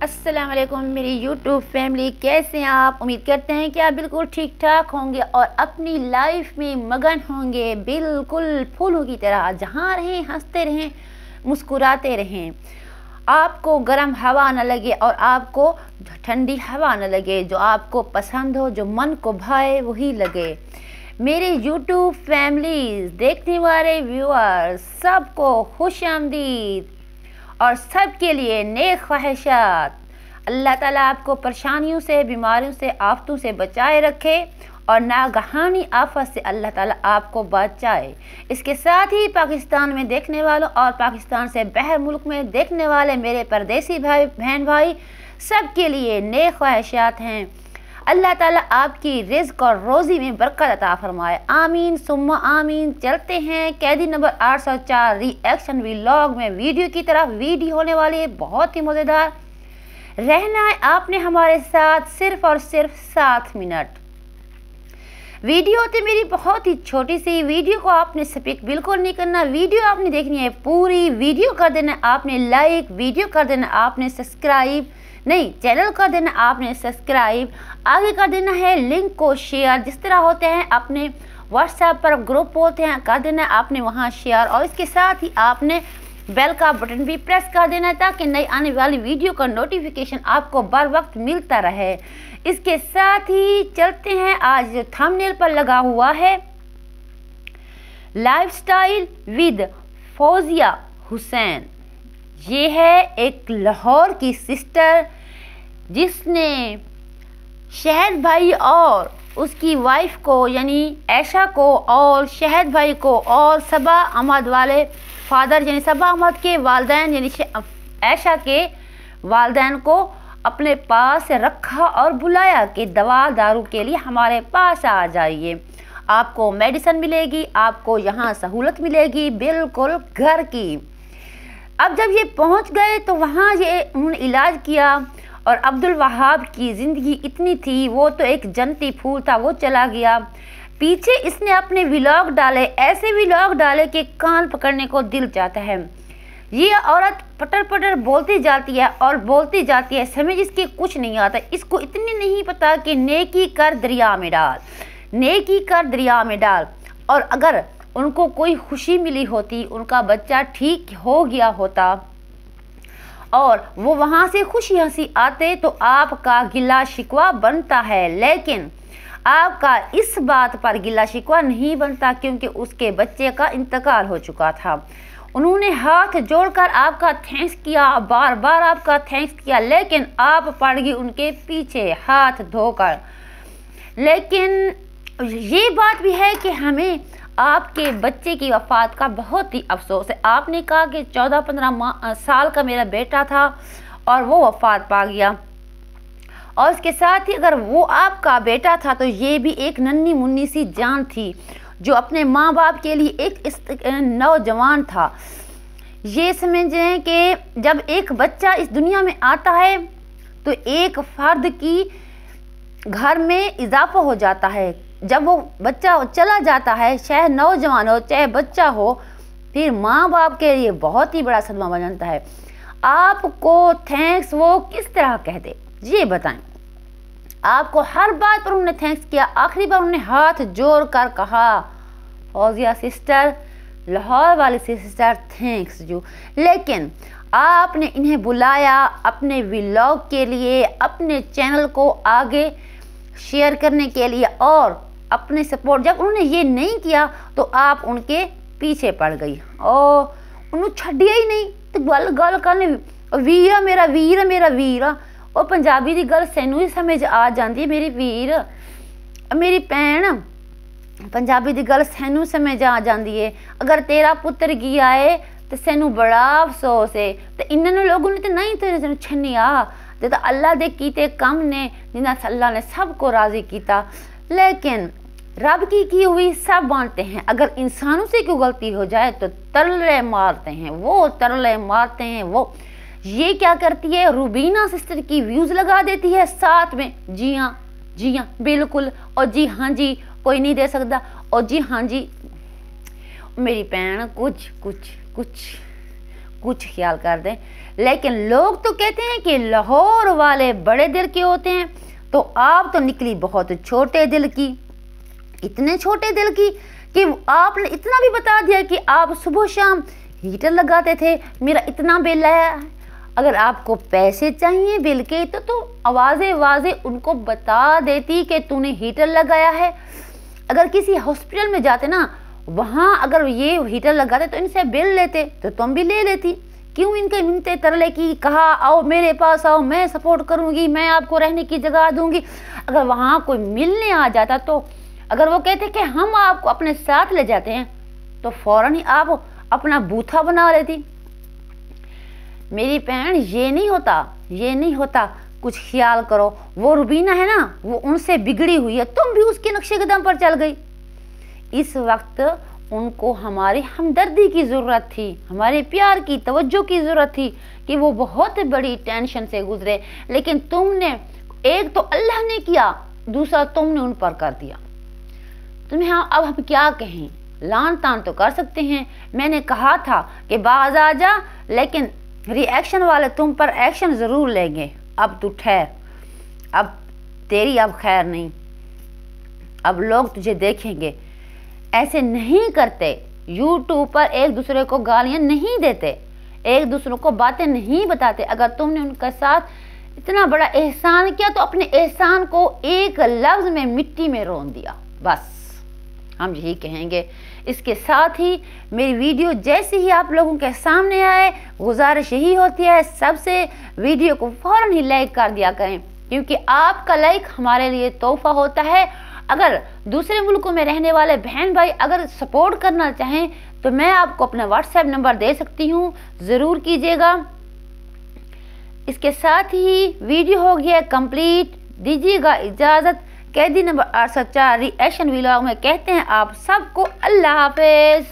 अस्सलाम वालेकुम मेरी यूट्यूब फैमिली, कैसे हैं आप। उम्मीद करते हैं कि आप बिल्कुल ठीक ठाक होंगे और अपनी लाइफ में मगन होंगे, बिल्कुल फूलों की तरह। जहाँ रहें हंसते रहें, मुस्कुराते रहें, आपको गर्म हवा न लगे और आपको ठंडी हवा न लगे। जो आपको पसंद हो, जो मन को भाए, वही लगे। मेरे यूट्यूब फैमिली देखने वाले व्यूअर्स सबको खुश आमदीद और सबके लिए नेक ख्वाहिशात। अल्लाह ताला आपको परेशानियों से, बीमारियों से, आफतों से बचाए रखे और नागहानी आफत से अल्लाह ताला आपको बचाए। इसके साथ ही पाकिस्तान में देखने वालों और पाकिस्तान से बाहर मुल्क में देखने वाले मेरे परदेसी भाई बहन भाई सबके लिए नेक ख्वाहिशात हैं। अल्लाह ताला आपकी रिज़्क और रोज़ी में बरकत अता फरमाए, आमीन सुम्मा आमीन। चलते हैं कैदी नंबर 804 रिएक्शन व्लॉग में। वीडियो की तरफ वीडियो होने वाली है, बहुत ही मज़ेदार। रहना है आपने हमारे साथ सिर्फ और सिर्फ 7 मिनट। वीडियो होती मेरी बहुत ही छोटी सी। वीडियो को आपने स्किप बिल्कुल नहीं करना, वीडियो आपने देखनी है पूरी। वीडियो कर देना आपने लाइक, वीडियो कर देना आपने सब्सक्राइब, नहीं चैनल कर देना आपने सब्सक्राइब, आगे कर देना है लिंक को शेयर। जिस तरह होते हैं अपने व्हाट्सएप पर ग्रुप होते हैं, कर देना आपने वहां शेयर। और इसके साथ ही आपने बेल का बटन भी प्रेस कर देना है ताकि नई आने वाली वीडियो का नोटिफिकेशन आपको बर वक्त मिलता रहे। इसके साथ ही चलते हैं, आज थंबनेल पर लगा हुआ है लाइफस्टाइल विद फौजिया हुसैन। ये है एक लाहौर की सिस्टर जिसने शहद भाई और उसकी वाइफ को यानी ऐशा को और शहद भाई को और सबा अहमद वाले फादर यानी सबा अहमद के वालदैन यानी ऐशा के वालदैन को अपने पास रखा और बुलाया कि दवा दारू के लिए हमारे पास आ जाइए, आपको मेडिसिन मिलेगी, आपको यहाँ सहूलत मिलेगी बिल्कुल घर की। अब जब ये पहुंच गए तो वहाँ ये उन्होंने इलाज किया और अब्दुल वहाब की ज़िंदगी इतनी थी, वो तो एक जन्नती फूल था, वो चला गया। पीछे इसने अपने व्लॉग डाले, ऐसे व्लॉग डाले कि कान पकड़ने को दिल चाहता है। ये औरत पटर पटर बोलती जाती है और बोलती जाती है, समझ इसके कुछ नहीं आता। इसको इतनी नहीं पता कि नेकी कर दरिया में डाल, नेकी कर दरिया में डाल। और अगर उनको कोई खुशी मिली होती, उनका बच्चा ठीक हो गया होता और वो वहाँ से खुशी हंसी आते तो आपका गिला शिकवा बनता है, लेकिन आपका इस बात पर गिला शिकवा नहीं बनता क्योंकि उसके बच्चे का इंतकाल हो चुका था। उन्होंने हाथ जोड़कर आपका थैंक्स किया, बार बार आपका थैंक्स किया, लेकिन आप पड़ गई उनके पीछे हाथ धोकर। लेकिन ये बात भी है कि हमें आपके बच्चे की वफ़ात का बहुत ही अफसोस है। आपने कहा कि 14-15 साल का मेरा बेटा था और वो वफ़ात पा गया। और इसके साथ ही अगर वो आपका बेटा था तो ये भी एक नन्ही मुन्नी सी जान थी जो अपने माँ बाप के लिए एक नौजवान था। ये समझें कि जब एक बच्चा इस दुनिया में आता है तो एक फ़र्द की घर में इजाफा हो जाता है। जब वो बच्चा चला जाता है, चाहे नौजवान हो चाहे बच्चा हो, फिर माँ बाप के लिए बहुत ही बड़ा सदमा बन जाता है। आपको थैंक्स वो किस तरह कह दे, ये बताएं। आपको हर बात पर उन्होंने थैंक्स किया। आखिरी बार उन्होंने हाथ जोड़ कर कहा, फौजिया सिस्टर, लाहौर वाली सिस्टर, थैंक्स यू। लेकिन आपने इन्हें बुलाया अपने व्लॉग के लिए, अपने चैनल को आगे शेयर करने के लिए और अपने सपोर्ट। जब उन्होंने ये नहीं किया तो आप उनके पीछे पड़ गई और उन्होंने छड़िया ही नहीं। तो गल गल करने वीरा मेरा वीर, मेरा वीर और पंजाबी की गल सैनू ही समझ आ जाती है। मेरी वीर, मेरी भैन, पंजाबी की गल सैनू समझ आ जाती है। अगर तेरा पुत्र गया है तो सैनू बड़ा अफसोस है। तो इन्होंने लोगों ने तो नहीं तेरे छनिया, तो अल्लाह दे कीते कम ने जिन्हें अल्लाह ने सबको राजी किया। लेकिन रब की हुई सब मानते हैं। अगर इंसानों से कोई गलती हो जाए तो तरले मारते हैं, वो तरले मारते हैं। वो ये क्या करती है, रूबीना सिस्टर की व्यूज़ लगा देती है साथ में, जी हाँ बिल्कुल, और जी हाँ जी कोई नहीं दे सकता, और जी हाँ जी मेरी भैन कुछ कुछ कुछ کچھ خیال کر دیں۔ لیکن لوگ تو کہتے ہیں کہ لاہور والے بڑے دل کے ہوتے ہیں، تو آپ تو نکلی بہت چھوٹے دل کی، اتنے چھوٹے دل کی کہ آپ نے اتنا بھی بتا دیا کہ آپ صبح شام ہیٹر لگاتے تھے، میرا اتنا بل آیا ہے۔ اگر آپ کو پیسے چاہیے بل کے تو واضح ان کو بتا دیتی کہ تو نے ہیٹر لگایا ہے۔ اگر کسی ہاسپٹل میں جاتے نا، وہاں اگر یہ ہیٹر لگاتے تو ان سے بل لیتے تو تم بھی لے لیتی۔ کیوں ان کے منتے ترلے کی، کہا آؤ میرے پاس آؤ، میں سپورٹ کروں گی، میں آپ کو رہنے کی جگہ دوں گی۔ اگر وہاں کوئی ملنے آ جاتا تو اگر وہ کہتے کہ ہم آپ کو اپنے ساتھ لے جاتے ہیں تو فوراً ہی آپ اپنا بوتھا بنا لیتی۔ میری بہن یہ نہیں ہوتا، کچھ خیال کرو۔ وہ روبینہ ہے نا، وہ ان سے بگڑی ہوئی ہے، تم بھی اس کے نقشے قدم پر چل گئی۔ اس وقت ان کو ہماری ہمدردی کی ضرورت تھی، ہمارے پیار کی، توجہ کی ضرورت تھی کہ وہ بہت بڑی ٹینشن سے گزرے، لیکن تم نے ایک تو اللہ نے کیا، دوسرا تم نے ان پر کر دیا۔ تمہیں اب ہم کیا کہیں، لان تان تو کر سکتے ہیں۔ میں نے کہا تھا کہ باز آ جا، لیکن ری ایکشن والے تم پر ایکشن ضرور لیں گے۔ اب تو ٹھہر، اب تیری اب خیر نہیں، اب لوگ تجھے دیکھیں گے۔ ایسے نہیں کرتے، یوٹیوب پر ایک دوسرے کو گالیاں نہیں دیتے، ایک دوسرے کو باتیں نہیں بتاتے۔ اگر تم نے ان کے ساتھ اتنا بڑا احسان کیا تو اپنے احسان کو ایک لفظ میں مٹی میں رون دیا، بس ہم یہی کہیں گے۔ اس کے ساتھ ہی میری ویڈیو جیسے ہی آپ لوگوں کے سامنے آئے، گزارش یہی ہوتی ہے سب سے ویڈیو کو فوراً ہی لائک کر دیا کریں، کیونکہ آپ کا لائک ہمارے لیے تحفہ ہوتا ہے۔ اگر دوسرے ملکوں میں رہنے والے بہن بھائی اگر سپورٹ کرنا چاہیں تو میں آپ کو اپنا واٹس ایپ نمبر دے سکتی ہوں، ضرور کیجیے گا۔ اس کے ساتھ ہی ویڈیو ہو گیا کمپلیٹ، دیجیے گا اجازت۔ قیدی نمبر 804 ری ایکشن ولاگ میں کہتے ہیں آپ سب کو اللہ حافظ۔